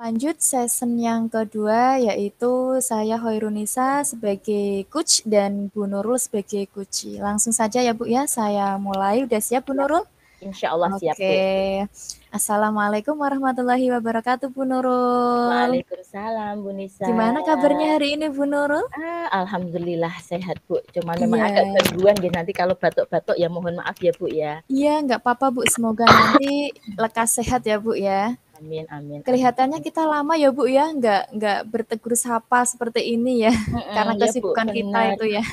Lanjut season yang kedua, yaitu saya Hoirunisa sebagai coach dan Bu Nurul sebagai coach. Langsung saja ya Bu ya, saya mulai. Udah siap Bu Siap. Nurul? Insya Allah siap, Bu. Oke. Assalamualaikum warahmatullahi wabarakatuh Bu Nurul. Waalaikumsalam, Bu Nisa. Gimana kabarnya hari ini Bu Nurul? Alhamdulillah sehat, Bu. Cuman memang Iya, agak gangguan gitu. Nanti kalau batuk-batuk ya mohon maaf ya, Bu ya. iya nggak apa-apa Bu. Semoga nanti lekas sehat ya Bu ya. Amin, amin, Kelihatannya amin. kita lama ya Bu ya, nggak bertegur sapa seperti ini ya, karena Ya, Bu, kesibukan kita benar. itu ya.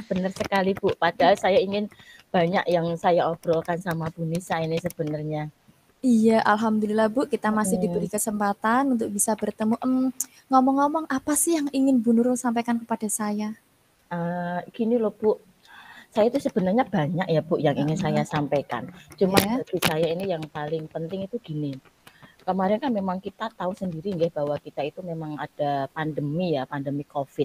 Benar sekali, Bu. Padahal saya ingin banyak yang saya obrolkan sama Bu Nisa ini sebenarnya. Iya, alhamdulillah Bu, kita masih diberi Mm, kesempatan untuk bisa bertemu. Ngomong-ngomong, apa sih yang ingin Bu Nurul sampaikan kepada saya? Gini loh, Bu. Saya itu sebenarnya banyak ya, Bu, yang ingin saya sampaikan. Cuman Ya, bagi saya ini yang paling penting itu gini. Kemarin kan memang kita tahu sendiri ya bahwa kita itu memang ada pandemi ya, pandemi COVID.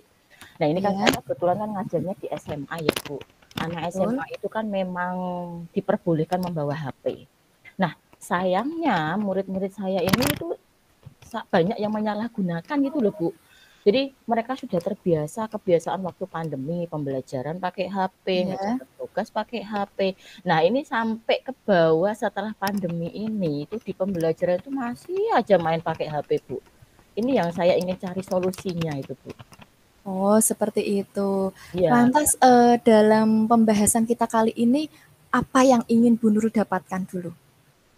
Nah ini kan ya, saya kebetulan kan ngajarnya di SMA ya Bu. Anak betul. SMA itu kan memang diperbolehkan membawa HP. Nah sayangnya murid-murid saya ini itu banyak yang menyalahgunakan gitu loh Bu. Jadi mereka sudah terbiasa kebiasaan waktu pandemi pembelajaran pakai HP, Ya, ngecatat tugas pakai HP. Nah ini sampai ke bawah setelah pandemi ini itu di pembelajaran itu masih aja main pakai HP Bu. Ini yang saya ingin cari solusinya itu Bu. oh seperti itu. Ya, Lantas dalam pembahasan kita kali ini, apa yang ingin Bu Nurul dapatkan dulu?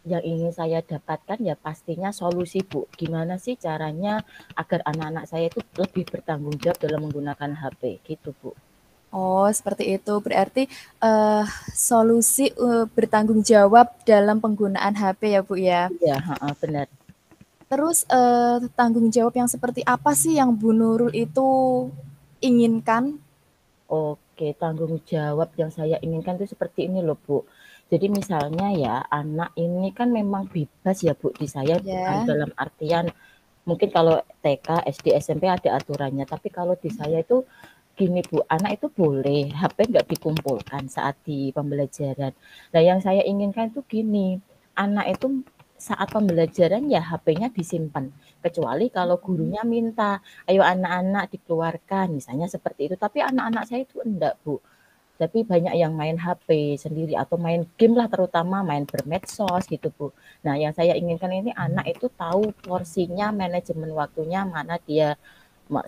yang ingin saya dapatkan ya pastinya solusi Bu. Gimana sih caranya agar anak-anak saya itu lebih bertanggung jawab dalam menggunakan HP gitu Bu. Oh, seperti itu. Berarti solusi bertanggung jawab dalam penggunaan HP ya Bu ya. Iya, benar. Terus tanggung jawab yang seperti apa sih yang Bu Nurul itu inginkan? Oke, tanggung jawab yang saya inginkan itu seperti ini loh, Bu. Jadi misalnya ya, anak ini kan memang bebas ya, Bu, di saya bukan Ya, dalam artian mungkin kalau TK, SD, SMP ada aturannya, tapi kalau di saya itu gini, Bu, anak itu boleh HP nggak dikumpulkan saat di pembelajaran. Nah, yang saya inginkan itu gini, anak itu saat pembelajaran ya HP-nya disimpan. Kecuali kalau gurunya minta, ayo anak-anak dikeluarkan, misalnya seperti itu. Tapi anak-anak saya itu enggak, Bu. Tapi banyak yang main HP sendiri atau main game lah terutama main bermedsos gitu, Bu. Nah, yang saya inginkan ini anak itu tahu porsinya, manajemen waktunya, mana dia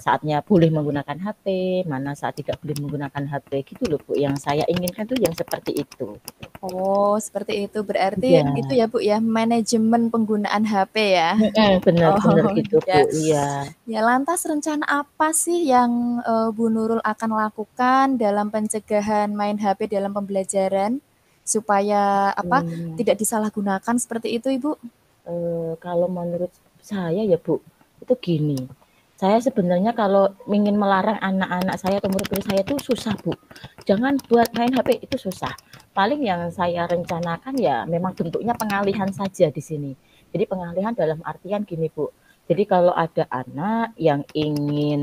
saatnya boleh menggunakan HP, mana saat tidak boleh menggunakan HP gitu loh, Bu. Yang saya inginkan tuh yang seperti itu. oh seperti itu. Berarti Iya, itu ya Bu ya, manajemen penggunaan HP ya. benar-benar Oh gitu, Bu. ya. Iya. Ya lantas rencana apa sih yang Bu Nurul akan lakukan dalam pencegahan main HP dalam pembelajaran supaya apa Hmm. tidak disalahgunakan seperti itu Ibu? Kalau menurut saya ya Bu, itu gini, saya sebenarnya kalau ingin melarang anak-anak saya atau murid-murid saya itu susah Bu. Jangan buat main HP itu susah. Paling yang saya rencanakan ya memang bentuknya pengalihan saja di sini. Jadi pengalihan dalam artian gini Bu. Jadi kalau ada anak yang ingin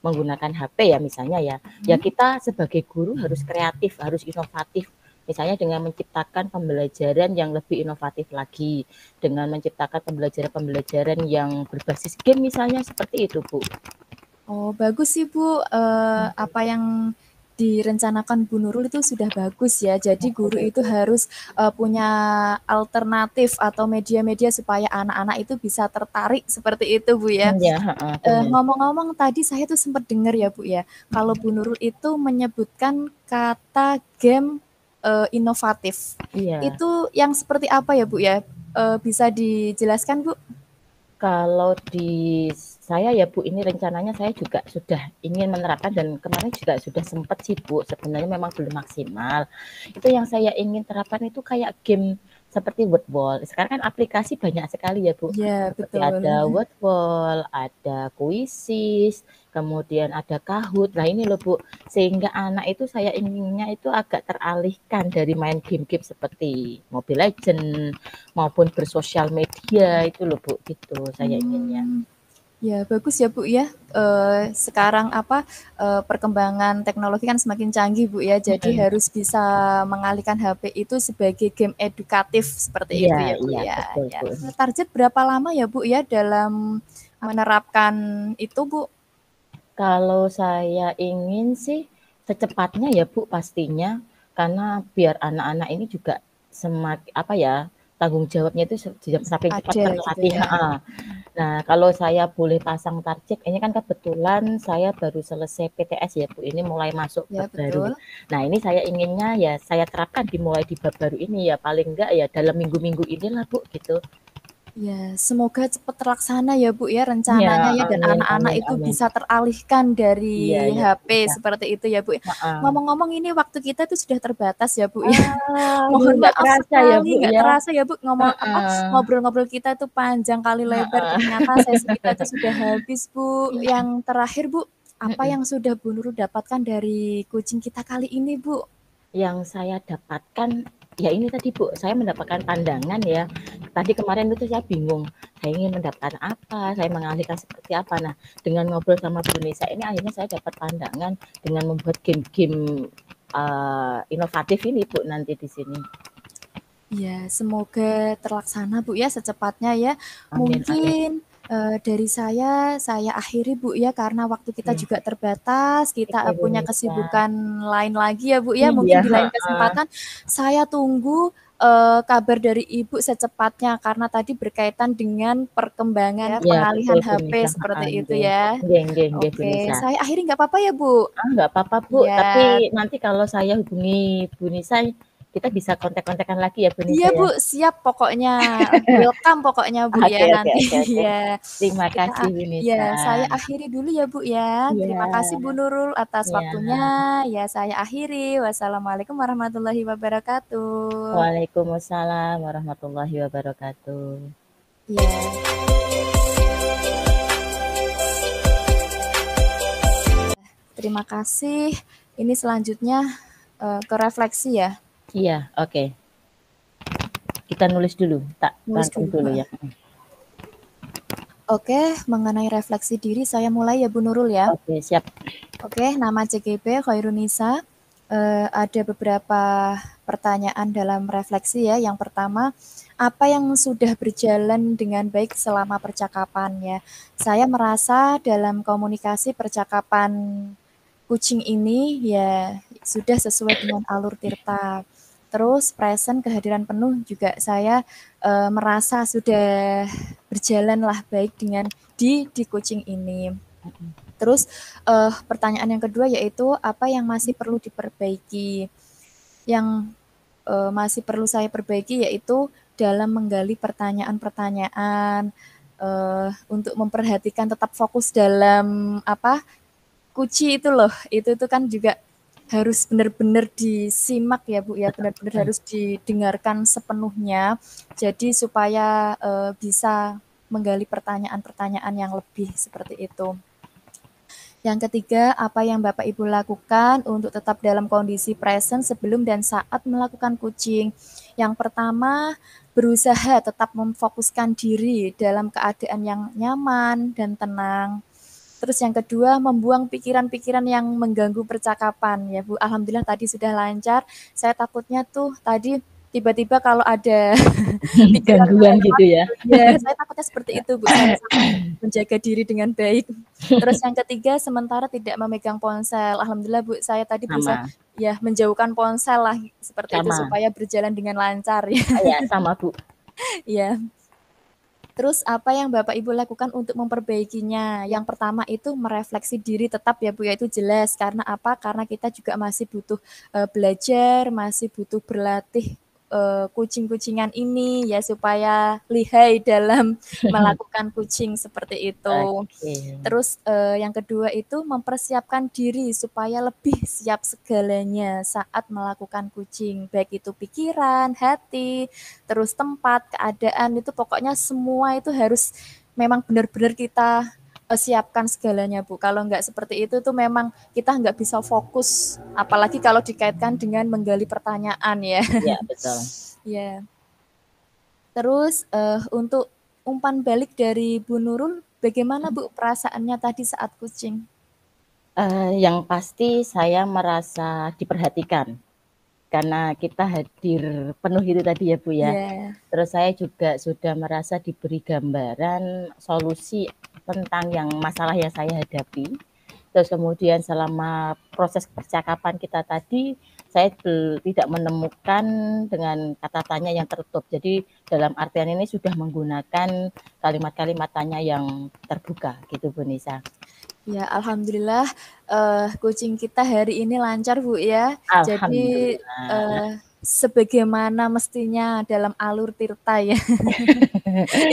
menggunakan HP ya misalnya ya, ya kita sebagai guru harus kreatif, harus inovatif. Misalnya dengan menciptakan pembelajaran yang lebih inovatif lagi, dengan menciptakan pembelajaran-pembelajaran yang berbasis game misalnya seperti itu, Bu. Oh, bagus sih Bu. Apa yang direncanakan Bu Nurul itu sudah bagus ya. Jadi guru itu harus punya alternatif atau media-media supaya anak-anak itu bisa tertarik seperti itu Bu ya. Ya, benar. Ngomong-ngomong tadi saya tuh sempat dengar ya Bu ya, kalau Bu Nurul itu menyebutkan kata game inovatif. Iya. Itu yang seperti apa ya Bu ya? Bisa dijelaskan Bu? Kalau di saya ya Bu, ini rencananya saya juga sudah ingin menerapkan dan kemarin juga sudah sempat sih Bu, sebenarnya memang belum maksimal. Itu yang saya ingin terapkan itu kayak game seperti Wordwall. Sekarang kan aplikasi banyak sekali ya Bu, Ya seperti betul. ada Wordwall, ada Quizzes, kemudian ada Kahoot. Nah ini loh Bu, sehingga anak itu saya inginnya itu agak teralihkan dari main game-game seperti Mobile Legends maupun bersosial media itu loh Bu, gitu saya inginnya. Hmm. Ya, bagus ya, Bu, ya. Sekarang perkembangan teknologi kan semakin canggih, Bu, ya. Jadi Mhm. harus bisa mengalihkan HP itu sebagai game edukatif seperti Iya itu ya, Bu, iya, ya. betul, Ya. Bu. Target berapa lama ya, Bu, ya dalam menerapkan itu, Bu? Kalau saya ingin sih secepatnya ya Bu pastinya, karena biar anak-anak ini juga apa ya, tanggung jawabnya itu semakin cepat Ada gitu terlatih, ya. heeh. Nah, kalau saya boleh pasang target, ini kan kebetulan saya baru selesai PTS ya Bu, ini mulai masuk Ya, bab baru. betul. Nah, ini saya inginnya ya saya terapkan dimulai di bab baru ini ya, paling enggak ya dalam minggu-minggu inilah Bu, gitu. Ya, semoga cepat terlaksana ya, Bu, ya, Iya, rencananya ya, dan amin anak-anak amin itu amin. bisa teralihkan Iya dari iya, HP bisa. seperti itu ya, Bu. Heeh. Ngomong-ngomong ini waktu kita itu sudah terbatas ya, Bu, ya. Aduh, Mohon nggak maaf kerasa ya Bu sekali, nggak ya. terasa ya, Bu, Heeh, ngobrol-ngobrol kita itu panjang kali lebar, heeh. ternyata sesi kita itu sudah habis, Bu. Yang terakhir, Bu, apa Mhm. yang sudah Bu Nurul dapatkan dari kucing kita kali ini, Bu? Yang saya dapatkan, ya ini tadi Bu, saya mendapatkan pandangan ya. Tadi kemarin itu saya bingung, saya ingin mendapatkan apa, saya mengalihkan seperti apa. Nah, dengan ngobrol sama Bu Nisa ini akhirnya saya dapat pandangan dengan membuat game-game inovatif ini Bu nanti di sini. Ya, semoga terlaksana Bu ya secepatnya ya. Amin amin. Mungkin dari saya akhiri Bu ya karena waktu kita Oke, juga terbatas, kita oke Bu punya Nisa. kesibukan lain lagi ya Bu ya. Iya, Mungkin di lain heeh. kesempatan saya tunggu kabar dari Ibu secepatnya karena tadi berkaitan dengan perkembangan Iya betul pengalihan Bu HP Nisa, seperti heeh, itu nggih. ya. Nggih Bu Oke, Nisa. saya akhiri nggak apa-apa ya Bu? Nggak apa-apa Bu, tapi Ya, nanti kalau saya hubungi Bu Nisa, kita bisa kontak-kontakan lagi ya Bu iya Nisa Bu, ya? siap pokoknya. Welcome pokoknya Bu ya Oke oke nanti. oke oke. Ya. Terima Kita kasih Bu ya, Nisa. saya akhiri dulu ya Bu ya. Terima kasih Iya Bu Nurul atas waktunya. iya. Ya, saya akhiri. Wassalamualaikum warahmatullahi wabarakatuh. Waalaikumsalam warahmatullahi wabarakatuh. Ya, terima kasih. Ini selanjutnya ke refleksi ya. Iya, oke. Kita nulis dulu, tak Nulis rangkum dulu. dulu ya. Oke, mengenai refleksi diri saya mulai ya Bu Nurul ya. Oke, siap. Oke, nama CGP Khairunisa. Ada beberapa pertanyaan dalam refleksi ya. Yang pertama, apa yang sudah berjalan dengan baik selama percakapan ya? Saya merasa dalam komunikasi percakapan kucing ini ya sudah sesuai dengan alur Tirta. Terus present kehadiran penuh juga saya merasa sudah berjalanlah baik dengan di kucing ini. Terus pertanyaan yang kedua yaitu apa yang masih perlu diperbaiki? Yang masih perlu saya perbaiki yaitu dalam menggali pertanyaan-pertanyaan untuk memperhatikan tetap fokus dalam kunci itu loh. Itu kan juga harus benar-benar disimak ya Bu ya, benar-benar harus didengarkan sepenuhnya. Jadi supaya bisa menggali pertanyaan-pertanyaan yang lebih seperti itu. Yang ketiga, apa yang Bapak Ibu lakukan untuk tetap dalam kondisi present sebelum dan saat melakukan kucing? Yang pertama, berusaha tetap memfokuskan diri dalam keadaan yang nyaman dan tenang. Terus yang kedua, membuang pikiran-pikiran yang mengganggu percakapan ya Bu. Alhamdulillah tadi sudah lancar. Saya takutnya tuh tadi tiba-tiba kalau ada pikiran Gangguan lewat gitu ya. gitu ya, saya takutnya seperti itu Bu, saya sangat menjaga diri dengan baik. Terus yang ketiga, sementara tidak memegang ponsel. Alhamdulillah Bu, saya tadi berusaha Sama, ya menjauhkan ponsel lah seperti itu sama. supaya berjalan dengan lancar ya. Ya, sama Bu. Ya. Terus apa yang Bapak Ibu lakukan untuk memperbaikinya? Yang pertama itu merefleksi diri tetap ya Bu ya, itu jelas. Karena apa? Karena kita juga masih butuh belajar, masih butuh berlatih kucing-kucingan ini ya supaya lihai dalam melakukan kucing seperti itu. Oke. Terus yang kedua itu mempersiapkan diri supaya lebih siap segalanya saat melakukan kucing, baik itu pikiran, hati, terus tempat, keadaan itu pokoknya semua itu harus memang benar-benar kita siapkan segalanya Bu. Kalau nggak seperti itu tuh memang kita nggak bisa fokus, apalagi kalau dikaitkan dengan menggali pertanyaan ya. Ya, betul. Ya. Terus untuk umpan balik dari Bu Nurul Bagaimana Bu perasaannya tadi saat coaching? Yang pasti saya merasa diperhatikan, karena kita hadir penuh itu tadi ya Bu ya. Iya. Terus saya juga sudah merasa diberi gambaran solusi tentang yang masalah yang saya hadapi. Terus kemudian selama proses percakapan kita tadi, saya tidak menemukan dengan kata tanya yang tertutup. Jadi dalam artian ini sudah menggunakan kalimat-kalimat tanya yang terbuka gitu Bu Nisa. Ya, alhamdulillah coaching kita hari ini lancar Bu ya. Jadi Alhamdulillah. sebagaimana mestinya dalam alur tirta ya.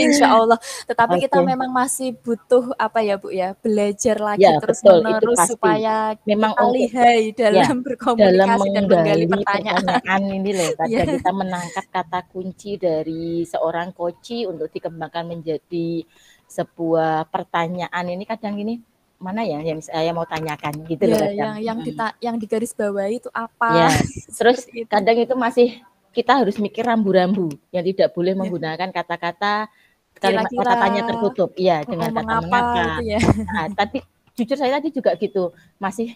Insya Allah. Tetapi kita Oke. memang masih butuh apa ya Bu ya, belajar Ya lagi terus betul, itu menerus pasti. supaya Memang kita untuk lihai ya, dalam dalam berkomunikasi dan menggali menggali pertanyaan. pertanyaan ini loh, Ya, kadang kita menangkap kata kunci dari seorang coach untuk dikembangkan menjadi sebuah pertanyaan ini kadang gini, mana ya yang saya mau tanyakan gitu loh ya kadang. yang digaris bawahi itu Ya, apa? terus Seperti itu. kadang itu masih kita harus mikir rambu-rambu yang tidak boleh Ya, menggunakan kata-kata kalimat kira-kira kata tanya tertutup. Iya, dengan kata mengapa mengapa. itu ya. Nah, tapi jujur saya tadi juga gitu, masih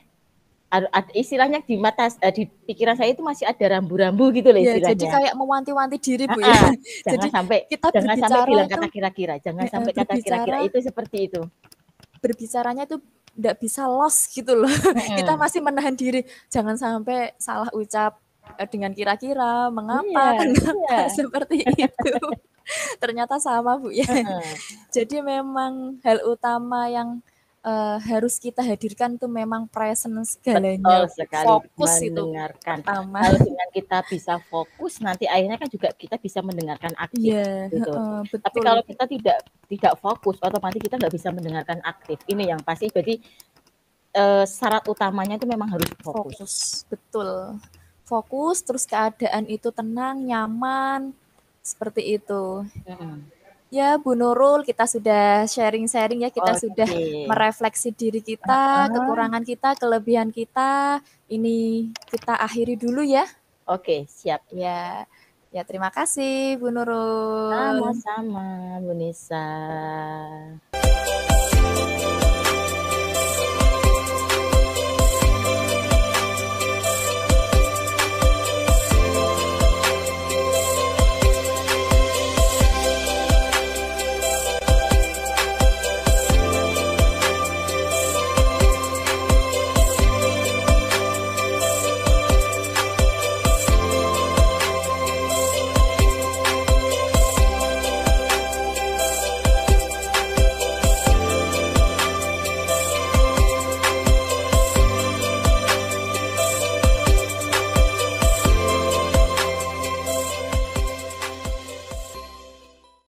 istilahnya di mata di pikiran saya itu masih ada rambu-rambu gitu loh Ya, jadi istilahnya. kayak mewanti-wanti diri Bu ya. Heeh, Jadi kita jangan sampai bilang berbicara itu kata kira-kira, jangan sampai kata kira-kira berbicara itu seperti itu. berbicaranya itu nggak bisa loss gitu loh. Kita Mhm. masih menahan diri, jangan sampai salah ucap dengan kira-kira, mengapa, Iya kenapa, iya, seperti itu. Ternyata sama Bu ya. heeh. Jadi memang hal utama yang harus kita hadirkan tuh memang presence Betul segalanya Bu. sekali, Fokus itu mendengarkan. pertama. Kalau dengan kita bisa fokus, nanti akhirnya kan juga kita bisa mendengarkan aktif, Iya, gitu. heeh, Tapi betul kalau Bu. kita tidak fokus, otomatis kita nggak bisa mendengarkan aktif. Ini yang pasti. Jadi syarat utamanya itu memang harus fokus. Fokus, betul. Fokus, terus keadaan itu tenang, nyaman, seperti itu. Mhm. Ya, Bu Nurul, kita sudah sharing-sharing ya, kita sudah Oke. merefleksi diri kita, Heeh. kekurangan kita, kelebihan kita. Ini kita akhiri dulu ya. Oke, siap. Ya, ya terima kasih Bu Nurul. Sama-sama, Bu Nisa.